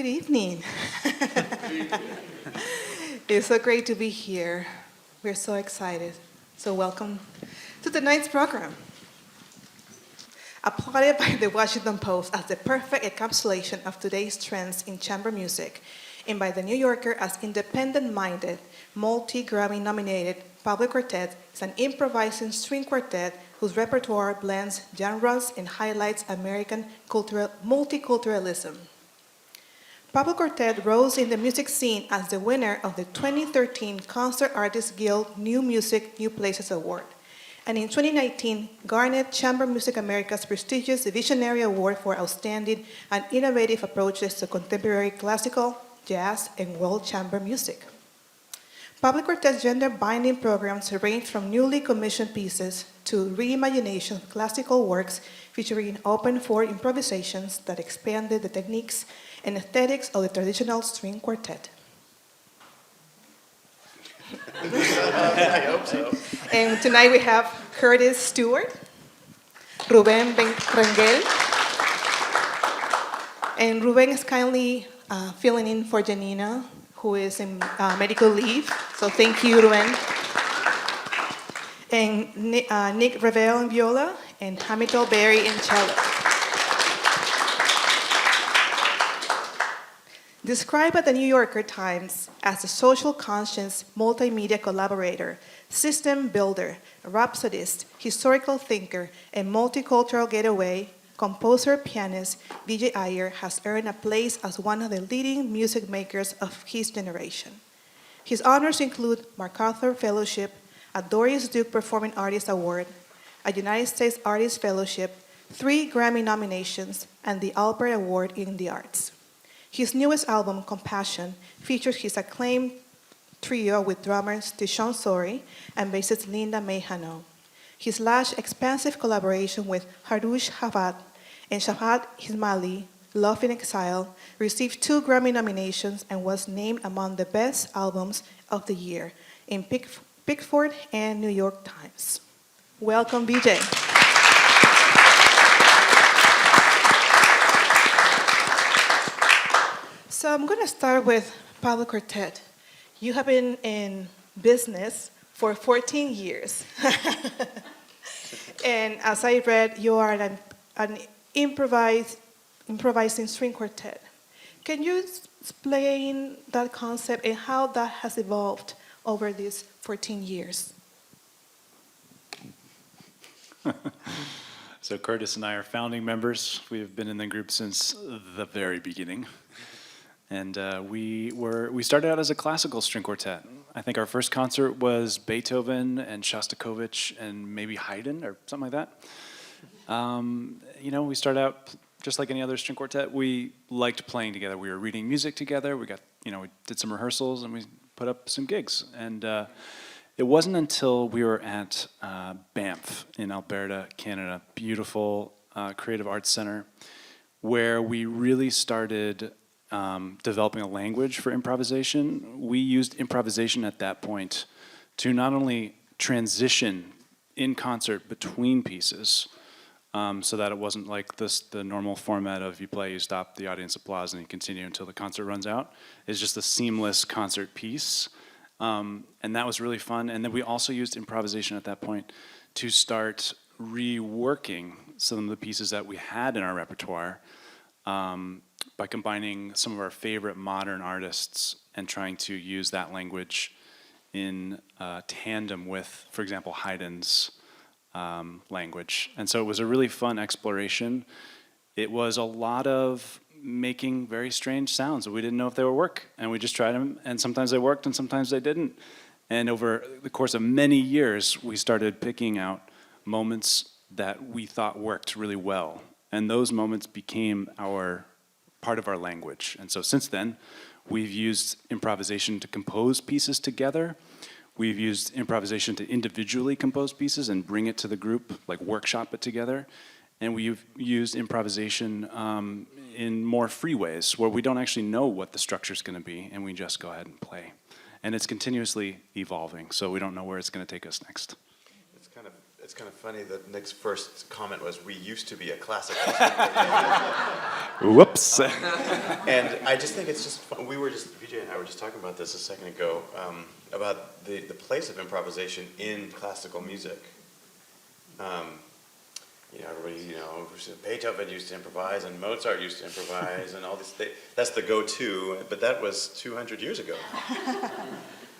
Good evening. It's so great to be here. We're so excited. So welcome to tonight's program. Applauded by the Washington Post as the perfect encapsulation of today's trends in chamber music, and by the New Yorker as independent-minded, multi-Grammy-nominated PUBLIQuartet is an improvising string quartet whose repertoire blends genres and highlights American multiculturalism. PUBLIQuartet rose in the music scene as the winner of the 2013 Concert Artists Guild New Music, New Places Award, and in 2019 garnered Chamber Music America's prestigious Visionary Award for outstanding and innovative approaches to contemporary classical, jazz, and world chamber music. PUBLIQuartet's gender-binding programs range from newly commissioned pieces to reimagination of classical works featuring open-floor improvisations that expanded the techniques and aesthetics of the traditional string quartet. I hope so. And tonight we have Curtis Stewart, Ruben Rengel, and Ruben is kindly filling in for Janina, who is in medical leave. So thank you, Ruben. And Nick Revel in viola, and Hamilton Berry in cello. Described by the New Yorker Times as a social conscience multimedia collaborator, system builder, rhapsodist, historical thinker, and multicultural getaway, composer pianist Vijay Iyer has earned a place as one of the leading music makers of his generation. His honors include MacArthur Fellowship, a Doris Duke Performing Artist Award, a United States Artist Fellowship, 3 Grammy nominations, and the Albert Award in the Arts. His newest album, Compassion, features his acclaimed trio with drummers Tishon Sori and bassist Linda May Hano. His last expansive collaboration with Harush Havad and Shafat Ismaili, Love in Exile, received 2 Grammy nominations and was named among the best albums of the year in Pickford and New York Times. Welcome, Vijay. So I'm going to start with PUBLIQuartet. You have been in business for 14 years. And as I read, you are an improvising string quartet. Can you explain that concept and how that has evolved over these 14 years? So Curtis and I are founding members. We have been in the group since the very beginning. And we started out as a classical string quartet. I think our first concert was Beethoven and Shostakovich and maybe Haydn or something like that. We started out just like any other string quartet. We liked playing together. We were reading music together. We did some rehearsals and we put up some gigs. And it wasn't until we were at Banff in Alberta, Canada, beautiful creative arts center, where we really started developing a language for improvisation. We used improvisation at that point to not only transition in concert between pieces, so that it wasn't like the normal format of you play, you stop, the audience applause, and you continue until the concert runs out. It's just a seamless concert piece, and that was really fun. And then we also used improvisation at that point to start reworking some of the pieces that we had in our repertoire, by combining some of our favorite modern artists and trying to use that language in tandem with, for example, Haydn's language. And so it was a really fun exploration. It was a lot of making very strange sounds that we didn't know if they would work, and we just tried them, and sometimes they worked and sometimes they didn't. And over the course of many years, we started picking out moments that we thought worked really well, and those moments became part of our language. And so since then, we've used improvisation to compose pieces together. We've used improvisation to individually compose pieces and bring it to the group, like workshop it together. And we've used improvisation in more free ways, where we don't actually know what the structure's gonna be, and we just go ahead and play. And it's continuously evolving, so we don't know where it's gonna take us next. It's it's kind of funny that Nick's first comment was, "We used to be a classical string quartet." Whoops. And I just think it's just fun. Vijay and I were just talking about this a second ago, about the place of improvisation in classical music. Everybody, Beethoven used to improvise, and Mozart used to improvise, and all this. That's the go-to, but that was 200 years ago.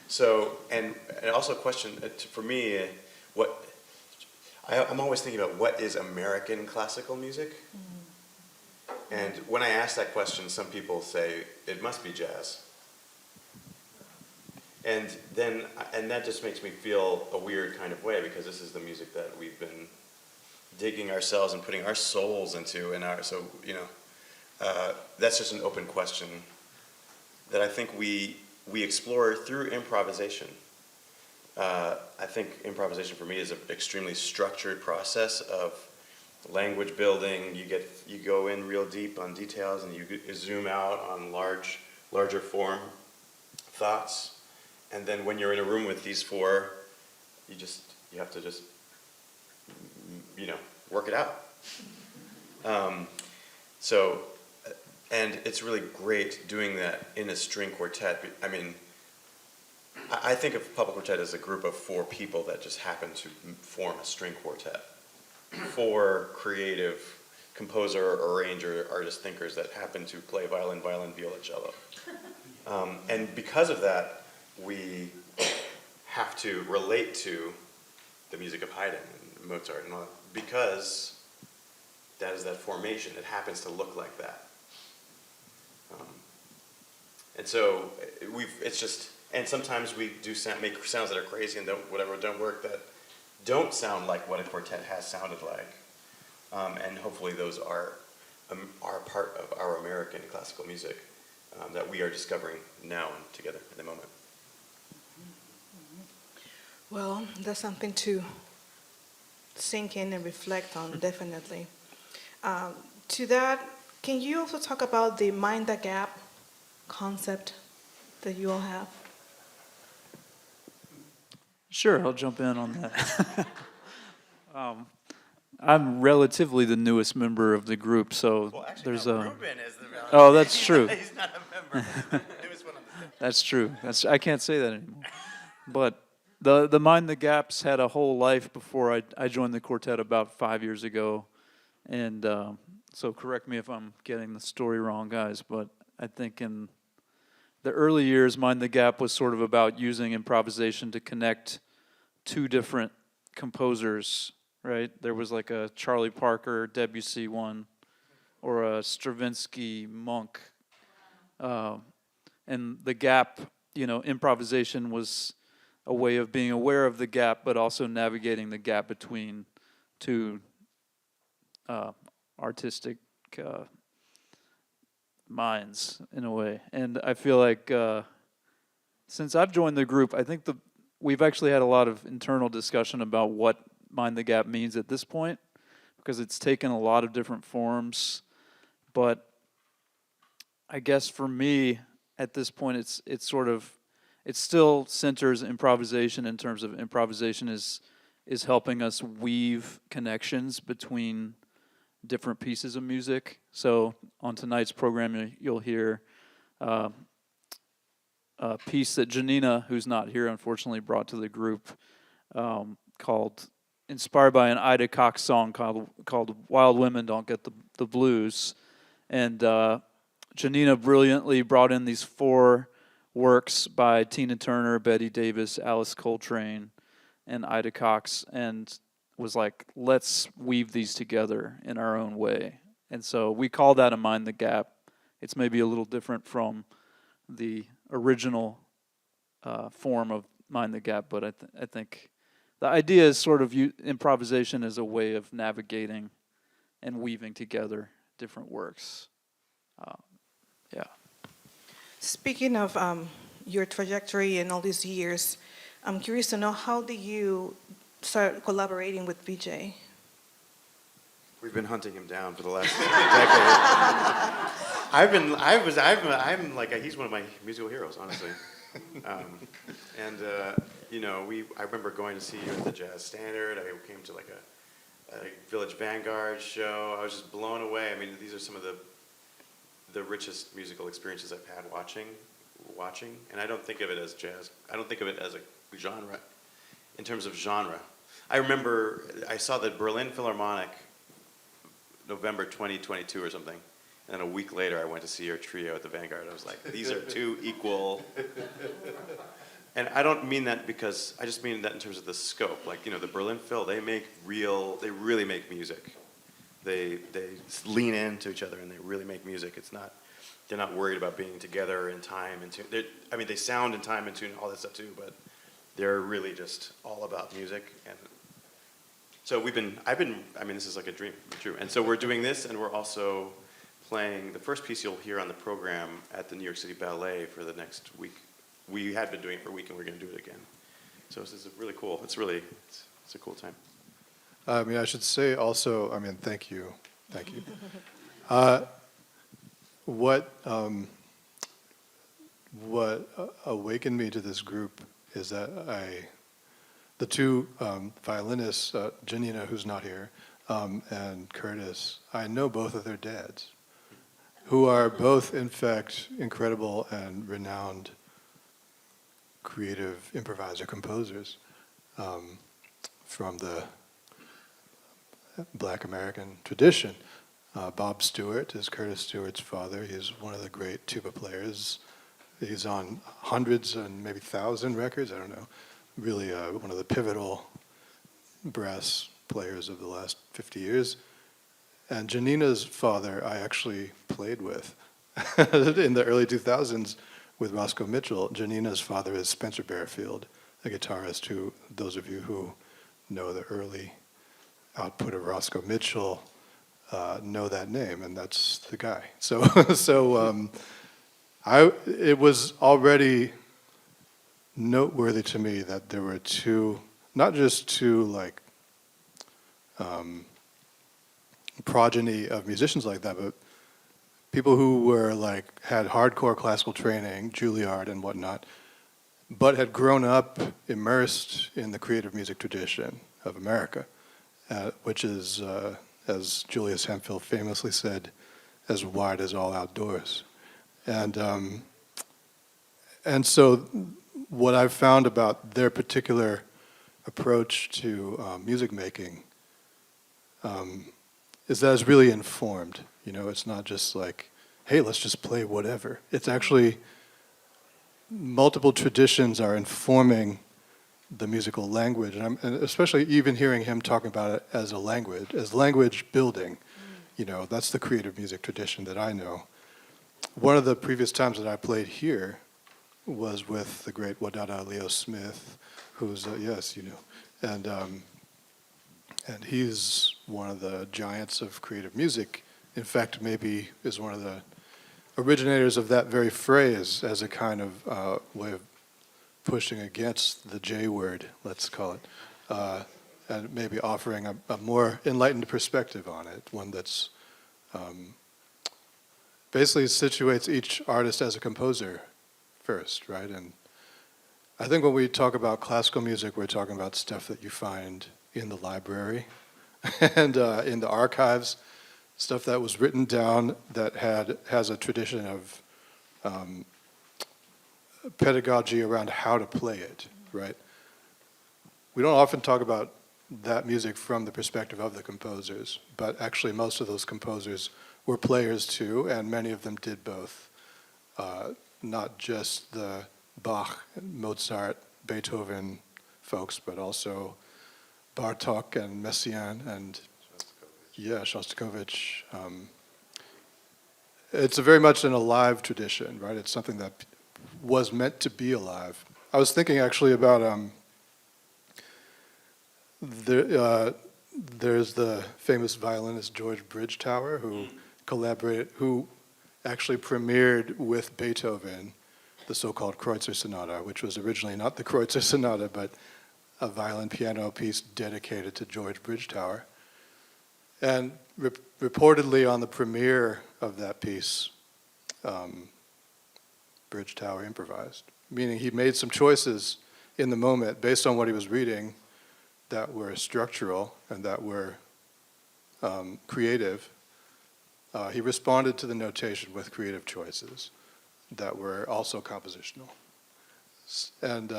So, and also a question for me, I'm always thinking about what is American classical music? And when I ask that question, some people say it must be jazz. And that just makes me feel a weird kind of way, because this is the music that we've been digging ourselves and putting our souls into, that's just an open question that I think we explore through improvisation. I think improvisation for me is an extremely structured process of language building. You go in real deep on details, and you zoom out on larger form thoughts. And then when you're in a room with these four, you have to just work it out. And it's really great doing that in a string quartet. I mean, I think of Public Quartet as a group of four people that just happen to form a string quartet. Four creative composer, arranger, artist, thinkers that happen to play violin, viola, cello. And because of that, we have to relate to the music of Haydn and Mozart and all that, because that is that formation. It happens to look like that. And so and sometimes we do make sounds that are crazy and don't work, that don't sound like what a quartet has sounded like. And hopefully those are part of our American classical music that we are discovering now and together in the moment. Well, that's something to sink in and reflect on, definitely. To that, can you also talk about the Mind the Gap concept that you all have? Sure, I'll jump in on that. I'm relatively the newest member of the group, so there's a... Ruben is the... Oh, that's true. He's not a member. Newest one on the stage. That's true. I can't say that anymore. But the Mind the Gaps had a whole life before I joined the quartet about 5 years ago. And so correct me if I'm getting the story wrong, guys, but I think in the early years, Mind the Gap was sort of about using improvisation to connect two different composers, right? There was like a Charlie Parker, Debussy one, or a Stravinsky, Monk. And the gap, improvisation was a way of being aware of the gap, but also navigating the gap between two artistic minds, in a way. And I feel like since I've joined the group, I think we've actually had a lot of internal discussion about what Mind the Gap means at this point, because it's taken a lot of different forms. But I guess for me, at this point, it still centers improvisation in terms of improvisation is helping us weave connections between different pieces of music. So on tonight's program, you'll hear a piece that Janina, who's not here, unfortunately, brought to the group, inspired by an Ida Cox song called "Wild Women Don't Get the Blues," and Janina brilliantly brought in these four works by Tina Turner, Betty Davis, Alice Coltrane, and Ida Cox, and was like, let's weave these together in our own way. And so we call that a Mind the Gap. It's maybe a little different from the original form of Mind the Gap, but I think the idea is sort of improvisation as a way of navigating and weaving together different works. Yeah. Speaking of your trajectory and all these years, I'm curious to know, how did you start collaborating with Vijay? We've been hunting him down for the last decade. I'm like, he's one of my musical heroes, honestly. And you know, I remember going to see you at the Jazz Standard. I came to like a Village Vanguard show. I was just blown away. I mean, these are some of the richest musical experiences I've had watching, and I don't think of it as jazz. I don't think of it as a genre, in terms of genre. I remember I saw the Berlin Philharmonic November 2022 or something, and then a week later I went to see your trio at the Vanguard. I was like, these are two equal. And I don't mean that because, I just mean that in terms of the scope. Like, you know, the Berlin Phil, they really make music. They lean into each other and they really make music. They're not worried about being together in time and tune. I mean, they sound in time and tune, all that stuff too, but they're really just all about music. And so I mean, this is like a dream come true. And so we're doing this, and we're also playing the first piece you'll hear on the program at the New York City Ballet for the next week. We had been doing it for a week, and we're going to do it again. So this is really cool. It's a cool time. I mean, I should say also, I mean, thank you. What awakened me to this group is that the two violinists, Janina, who's not here, and Curtis, I know both of their dads, who are both, in fact, incredible and renowned creative improviser composers from the Black American tradition. Bob Stewart is Curtis Stewart's father. He's one of the great tuba players. He's on hundreds and maybe 1,000 records, I don't know. Really one of the pivotal brass players of the last 50 years. And Janina's father I actually played with in the early 2000s with Roscoe Mitchell. Janina's father is Spencer Bearfield, a guitarist who, those of you who know the early output of Roscoe Mitchell, know that name, and that's the guy. It was already noteworthy to me that there were not just two like progeny of musicians like that, but people who were like had hardcore classical training, Juilliard and whatnot, but had grown up immersed in the creative music tradition of America, which is, as Julius Hemphill famously said, as wide as all outdoors. And so what I've found about their particular approach to music making is that it's really informed. You know, it's not just like, hey, let's just play whatever. It's actually multiple traditions are informing the musical language, and especially even hearing him talking about it as language building. You know, that's the creative music tradition that I know. One of the previous times that I played here was with the great Wadada Leo Smith, who's yes, you know, and he's one of the giants of creative music. In fact, maybe is one of the originators of that very phrase as a kind of way of pushing against the J word, let's call it, and maybe offering a more enlightened perspective on it, one that's basically situates each artist as a composer first, right? And I think when we talk about classical music, we're talking about stuff that you find in the library and in the archives, stuff that was written down that has a tradition of pedagogy around how to play it, right? We don't often talk about that music from the perspective of the composers, but actually most of those composers were players too, and many of them did both. Not just the Bach, Mozart, Beethoven folks, but also Bartók and Messiaen and Shostakovich. It's very much an alive tradition, right? It's something that was meant to be alive. I was thinking actually about there's the famous violinist George Bridgetower who actually premiered with Beethoven the so-called Kreutzer Sonata, which was originally not the Kreutzer Sonata, but a violin piano piece dedicated to George Bridgetower. And reportedly on the premiere of that piece, Bridge Tower improvised, meaning he made some choices in the moment based on what he was reading that were structural and that were creative. He responded to the notation with creative choices that were also compositional. And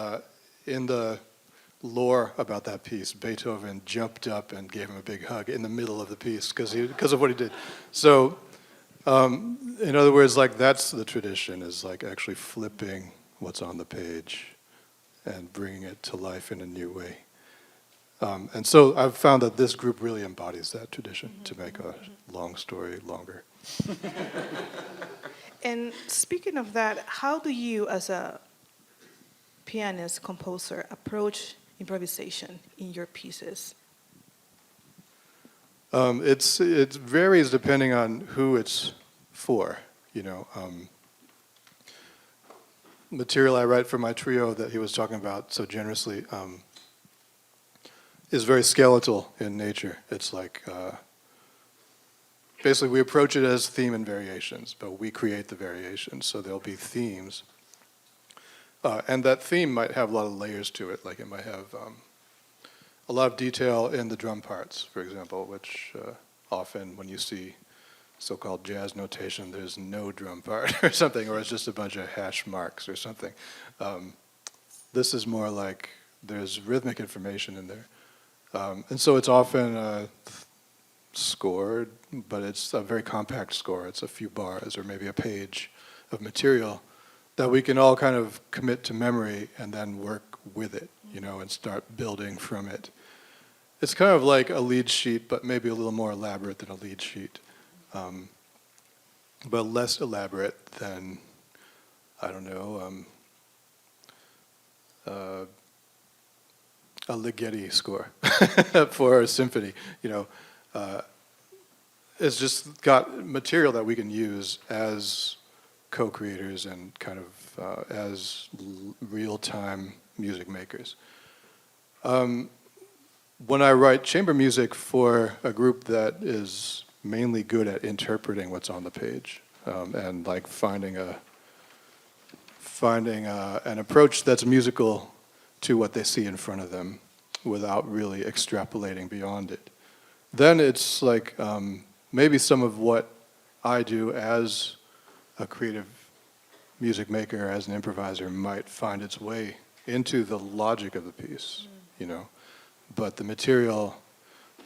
in the lore about that piece, Beethoven jumped up and gave him a big hug in the middle of the piece because of what he did. So, in other words, like that's the tradition, is like actually flipping what's on the page and bringing it to life in a new way. And so I've found that this group really embodies that tradition, to make a long story longer. And speaking of that, how do you, as a pianist-composer, approach improvisation in your pieces? It varies depending on who it's for, you know. Material I write for my trio that he was talking about so generously is very skeletal in nature. It's like, basically we approach it as theme and variations, but we create the variations, so there'll be themes. And that theme might have a lot of layers to it, like it might have a lot of detail in the drum parts, for example, which often when you see so-called jazz notation, there's no drum part or something, or it's just a bunch of hash marks or something. This is more like there's rhythmic information in there. And so it's often scored, but it's a very compact score. It's a few bars or maybe a page of material that we can all kind of commit to memory and then work with it, you know, and start building from it. It's kind of like a lead sheet, but maybe a little more elaborate than a lead sheet. But less elaborate than, I don't know, a Ligeti score for a symphony. You know, it's just got material that we can use as co-creators and kind of as real-time music makers. When I write chamber music for a group that is mainly good at interpreting what's on the page and like finding an approach that's musical to what they see in front of them without really extrapolating beyond it, then it's like maybe some of what I do as a creative music maker, as an improviser, might find its way into the logic of the piece, you know. But the material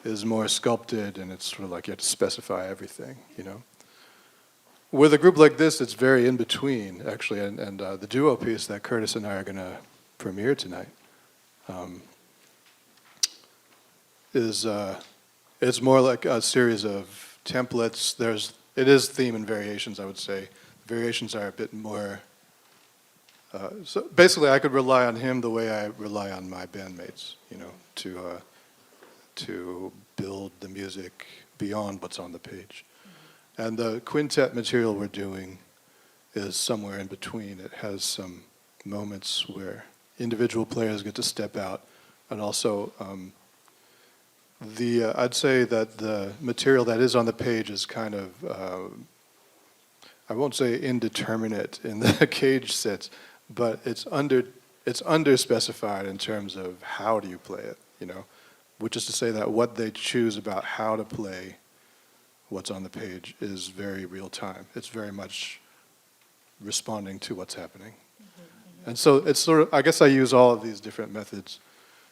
is more sculpted, and it's sort of like you have to specify everything, you know. With a group like this, it's very in between, actually, and the duo piece that Curtis and I are going to premiere tonight it's more like a series of templates. It is theme and variations, I would say. Variations are a bit more. So basically, I could rely on him the way I rely on my bandmates, you know, to build the music beyond what's on the page. And the quintet material we're doing is somewhere in between. It has some moments where individual players get to step out, and also I'd say that the material that is on the page is kind of, I won't say indeterminate in the cage sets, but it's under-specified in terms of how do you play it, you know, which is to say that what they choose about how to play what's on the page is very real time. It's very much responding to what's happening. And so it's sort of, I guess I use all of these different methods.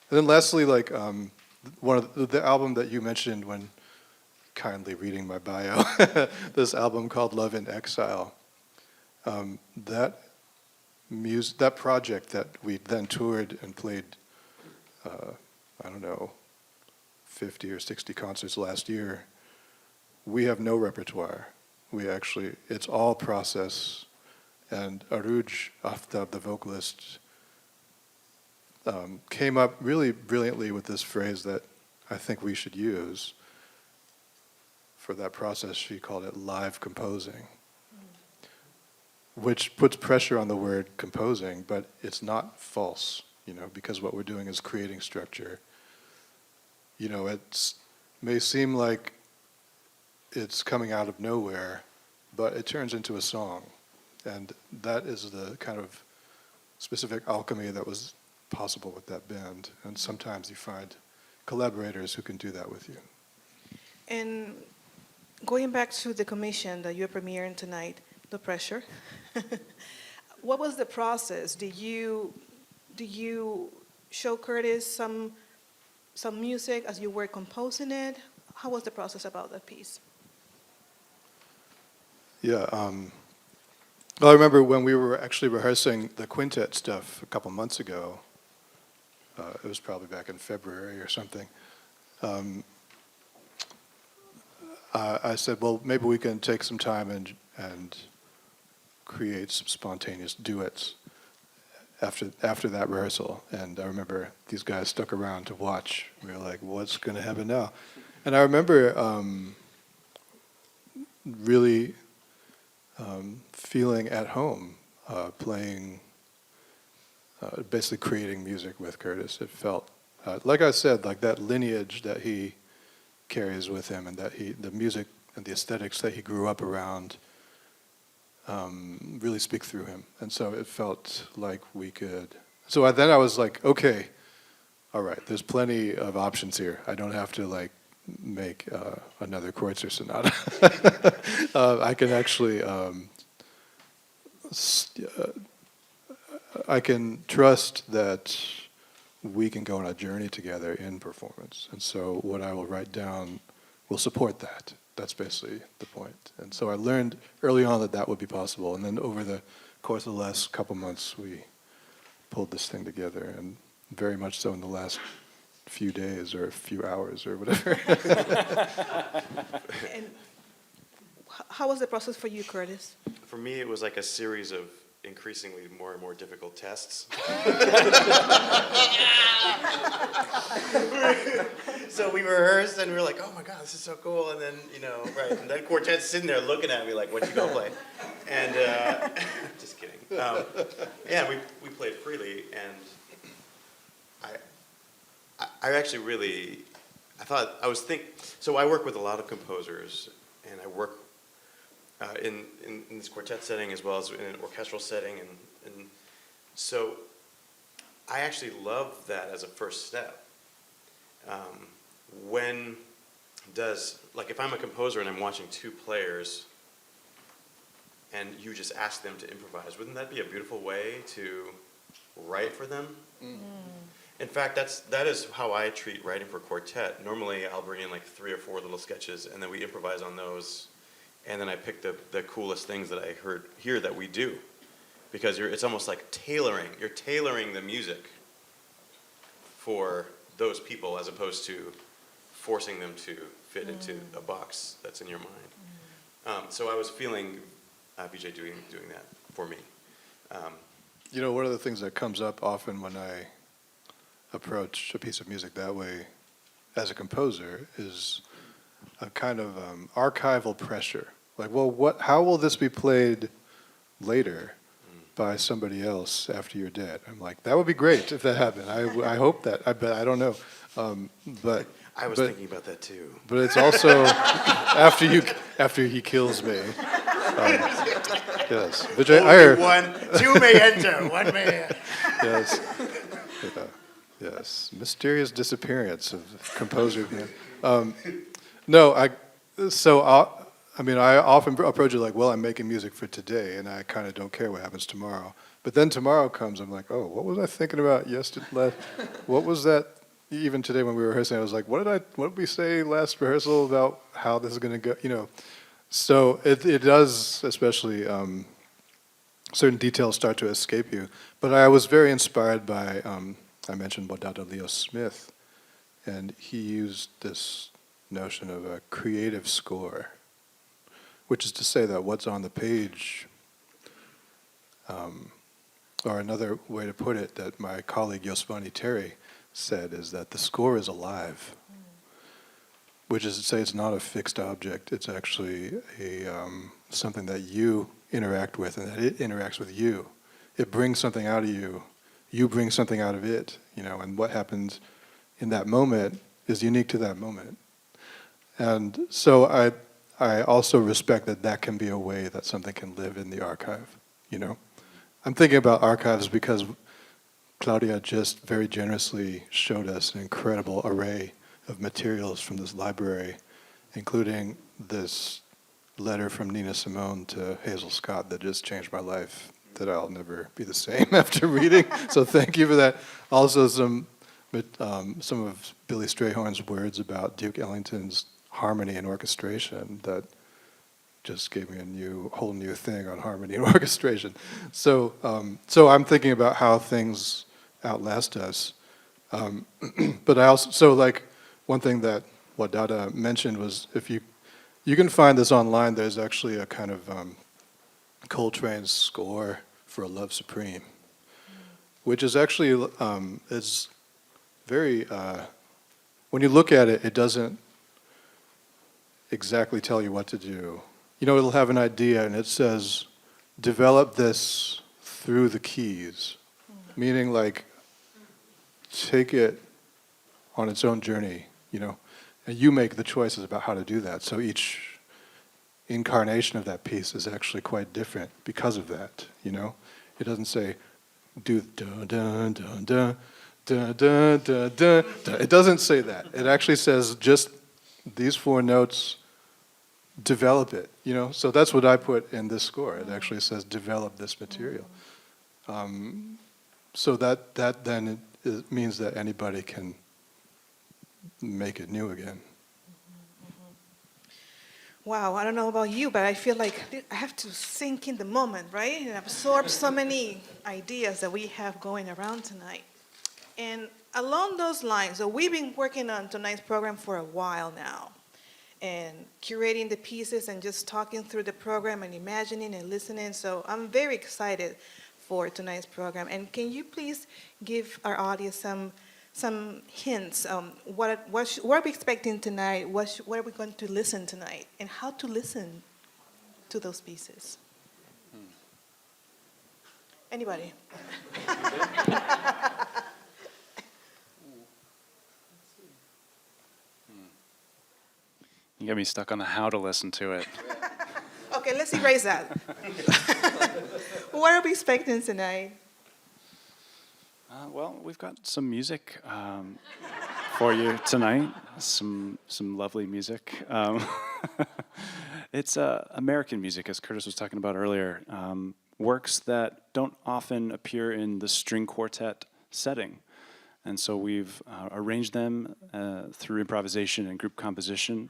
And then lastly, like one of the album that you mentioned when kindly reading my bio, this album called Love in Exile, that project that we then toured and played, I don't know, 50 or 60 concerts last year, we have no repertoire. It's all process. And Aruj Aftab, the vocalist, came up really brilliantly with this phrase that I think we should use for that process. She called it live composing, which puts pressure on the word composing, but it's not false, you know, because what we're doing is creating structure. You know, it may seem like it's coming out of nowhere, but it turns into a song. And that is the kind of specific alchemy that was possible with that band. And sometimes you find collaborators who can do that with you. And going back to the commission that you're premiering tonight, The Pressure, what was the process? Did you show Curtis some music as you were composing it? How was the process about that piece? Yeah. Well, I remember when we were actually rehearsing the quintet stuff a couple months ago. It was probably back in February or something. I said, well, maybe we can take some time and create some spontaneous duets after that rehearsal. And I remember these guys stuck around to watch. We were like, what's going to happen now? And I remember really feeling at home playing, basically creating music with Curtis. It felt, like I said, like that lineage that he carries with him, and that the music and the aesthetics that he grew up around really speak through him. And so it felt like we could. So then I was like, okay, all right, there's plenty of options here. I don't have to like make another Kreutzer sonata. I can actually, I can trust that we can go on a journey together in performance. And so what I will write down will support that. That's basically the point. And so I learned early on that would be possible. And then over the course of the last couple months, we pulled this thing together, and very much so in the last few days or a few hours or whatever. And how was the process for you, Curtis? For me, it was like a series of increasingly more and more difficult tests. So we rehearsed and we were like, oh my God, this is so cool. And then, right. And then quartet's sitting there looking at me like, what you gonna play? And, just kidding. Yeah, we played freely, and I actually really, so I work with a lot of composers, and I work in this quartet setting as well as in an orchestral setting, and so I actually love that as a first step. If I'm a composer and I'm watching two players and you just ask them to improvise, wouldn't that be a beautiful way to write for them? Mm. In fact, that is how I treat writing for quartet. Normally I'll bring in like 3 or 4 little sketches, and then we improvise on those. And then I pick the coolest things that I hear that we do, because it's almost like tailoring. You're tailoring the music for those people as opposed to forcing them to fit into a box that's in your mind. So I was feeling Vijay doing that for me. One of the things that comes up often when I approach a piece of music that way as a composer is a kind of archival pressure. Like, well, how will this be played later by somebody else after you're dead? I'm like, that would be great if that happened. I hope that. I don't know. But I was thinking about that too. But it's also after he kills me. Yes, Vijay Iyer. 2 may enter, 1 may. Yes. Yeah. Yes. Mysterious disappearance of composer. No, I often approach it like, well, I'm making music for today, and I kind of don't care what happens tomorrow. But then tomorrow comes, I'm like, oh, what was I thinking about yesterday? What was that? Even today when we were rehearsing, I was like, what did we say last rehearsal about how this is going to go? So it does, especially certain details start to escape you. But I was very inspired by, I mentioned Bodada Leo Smith, and he used this notion of a creative score, which is to say that what's on the page, or another way to put it that my colleague Yosvani Terry said, is that the score is alive, which is to say it's not a fixed object. It's actually something that you interact with, and that it interacts with you. It brings something out of you. You bring something out of it, and what happens in that moment is unique to that moment. And so I also respect that can be a way that something can live in the archive. you know. I'm thinking about archives because Claudia just very generously showed us an incredible array of materials from this library, including this letter from Nina Simone to Hazel Scott that just changed my life, that I'll never be the same after reading. So thank you for that. Also some of Billy Strayhorn's words about Duke Ellington's harmony and orchestration that just gave me a whole new thing on harmony and orchestration. So I'm thinking about how things outlast us. But I also, so like one thing that Wadada mentioned was if you can find this online, there's actually a kind of Coltrane's score for A Love Supreme, which is actually, is very, when you look at it, it doesn't exactly tell you what to do. You know, it'll have an idea and it says, develop this through the keys, meaning like, take it on its own journey, you know, and you make the choices about how to do that. So each incarnation of that piece is actually quite different because of that, you know. It doesn't say, do dun dun dun dun dun dun dun dun. It doesn't say that. It actually says just these 4 notes, develop it, you know. So that's what I put in this score. It actually says develop this material. So that then it means that anybody can make it new again. Wow, I don't know about you, but I feel like I have to sink in the moment, right? And absorb so many ideas that we have going around tonight. And along those lines, so we've been working on tonight's program for a while now, and curating the pieces and just talking through the program and imagining and listening. So I'm very excited for tonight's program. And can you please give our audience some hints? What are we expecting tonight? What are we going to listen tonight? And how to listen to those pieces? Anybody? You got me stuck on the how to listen to it. Okay, let's erase that. What are we expecting tonight? Well, we've got some music for you tonight. Some lovely music. It's American music, as Curtis was talking about earlier. Works that don't often appear in the string quartet setting. And so we've arranged them through improvisation and group composition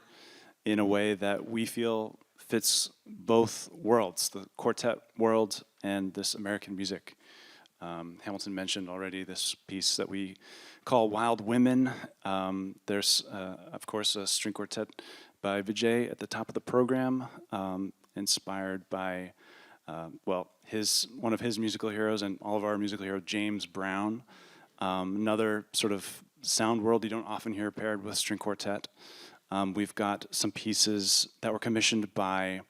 in a way that we feel fits both worlds, the quartet world and this American music. Hamilton mentioned already this piece that we call Wild Women. There's, of course, a string quartet by Vijay at the top of the program, inspired by, one of his musical heroes and all of our musical heroes, James Brown. Another sort of sound world you don't often hear paired with string quartet. We've got some pieces that were commissioned by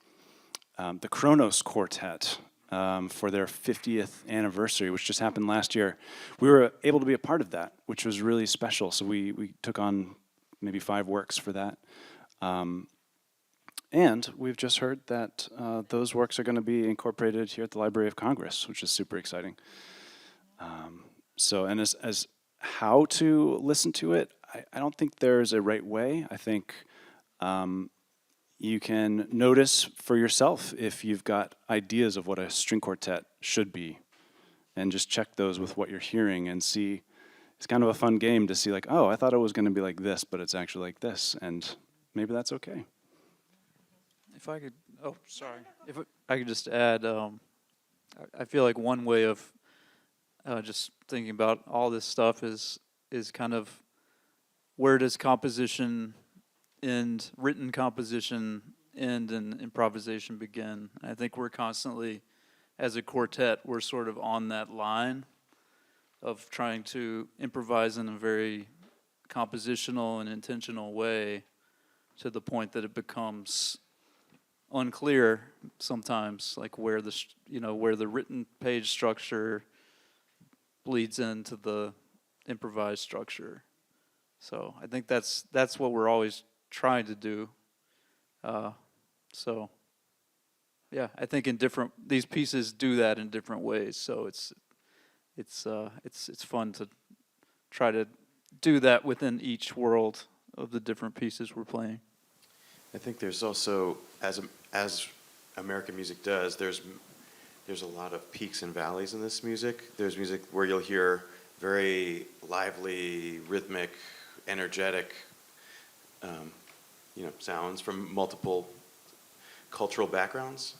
the Kronos Quartet for their 50th anniversary, which just happened last year. We were able to be a part of that, which was really special. So we took on maybe 5 works for that. And we've just heard that those works are going to be incorporated here at the Library of Congress, which is super exciting. And as how to listen to it, I don't think there's a right way. I think you can notice for yourself if you've got ideas of what a string quartet should be, and just check those with what you're hearing and see. It's kind of a fun game to see, like, oh, I thought it was going to be like this, but it's actually like this, and maybe that's okay. If I could, if I could just add, I feel like one way of just thinking about all this stuff is kind of, where does composition end, written composition end, and improvisation begin? I think we're constantly, as a quartet, we're sort of on that line of trying to improvise in a very compositional and intentional way, to the point that it becomes unclear sometimes, like where the written page structure bleeds into the improvised structure. So I think that's what we're always trying to do. So yeah, I think these pieces do that in different ways. So it's fun to try to do that within each world of the different pieces we're playing. I think there's also, as American music does, there's a lot of peaks and valleys in this music. There's music where you'll hear very lively, rhythmic, energetic, sounds from multiple cultural backgrounds.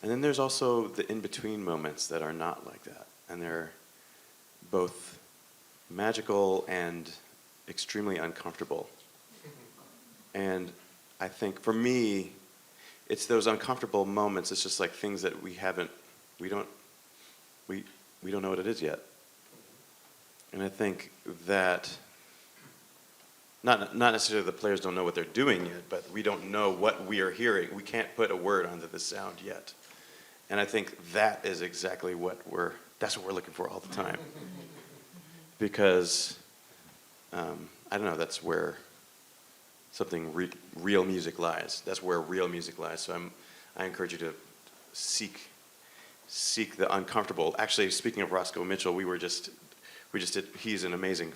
And then there's also the in-between moments that are not like that. And they're both magical and extremely uncomfortable. And I think for me, it's those uncomfortable moments. It's just like things that we don't know what it is yet. And I think that not necessarily the players don't know what they're doing yet, but we don't know what we are hearing. We can't put a word onto the sound yet. And I think that is exactly that's what we're looking for all the time. Because, I don't know, that's where something real music lies. That's where real music lies. So I encourage you to seek the uncomfortable. Actually, speaking of Roscoe Mitchell, he's an amazing,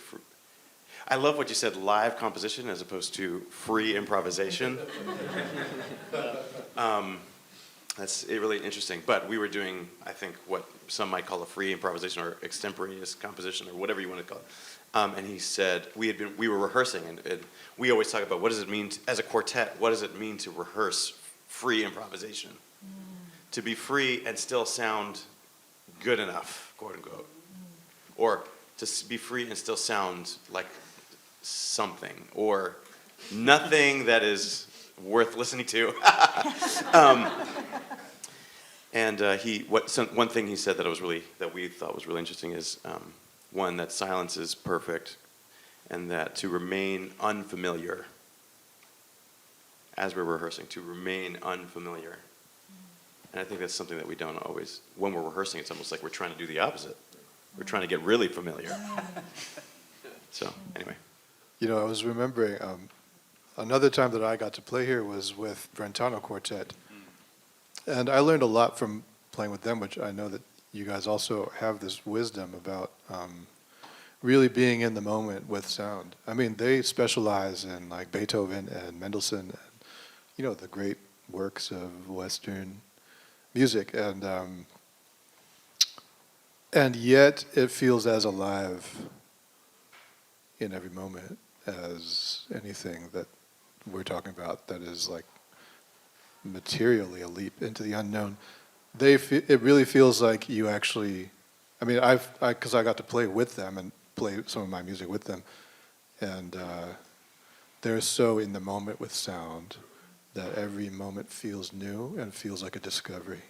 I love what you said, live composition as opposed to free improvisation. That's really interesting. But we were doing, I think, what some might call a free improvisation or extemporaneous composition or whatever you want to call it. And he said, we were rehearsing, and we always talk about what does it mean, as a quartet, what does it mean to rehearse free improvisation? To be free and still sound good enough, quote unquote. Or to be free and still sound like something, or nothing that is worth listening to. One thing he said that we thought was really interesting is one, that silence is perfect, and that to remain unfamiliar as we're rehearsing, to remain unfamiliar. And I think that's something that we don't always, when we're rehearsing, it's almost like we're trying to do the opposite. We're trying to get really familiar. So, anyway. I was remembering another time that I got to play here was with Brentano Quartet. And I learned a lot from playing with them, which I know that you guys also have this wisdom about really being in the moment with sound. I mean, they specialize in like Beethoven and Mendelssohn and, the great works of Western music. And yet it feels as alive in every moment as anything that we're talking about that is like materially a leap into the unknown. It really feels like you actually, I mean, because I got to play with them and play some of my music with them, and they're so in the moment with sound that every moment feels new and feels like a discovery.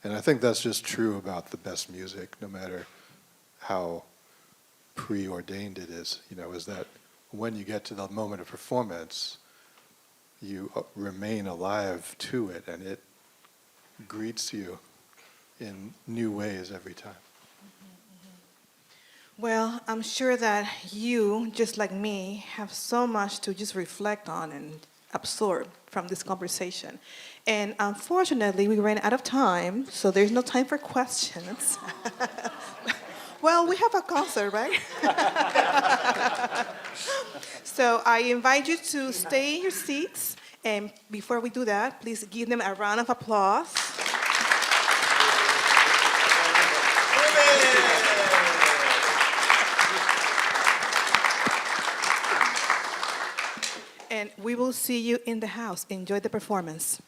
And I think that's just true about the best music, no matter how preordained it is, is that when you get to the moment of performance, you remain alive to it, and it greets you in new ways every time. Well, I'm sure that you, just like me, have so much to just reflect on and absorb from this conversation. And unfortunately, we ran out of time, so there's no time for questions. Well, we have a concert, right? So I invite you to stay in your seats. And before we do that, please give them a round of applause. And we will see you in the house. Enjoy the performance.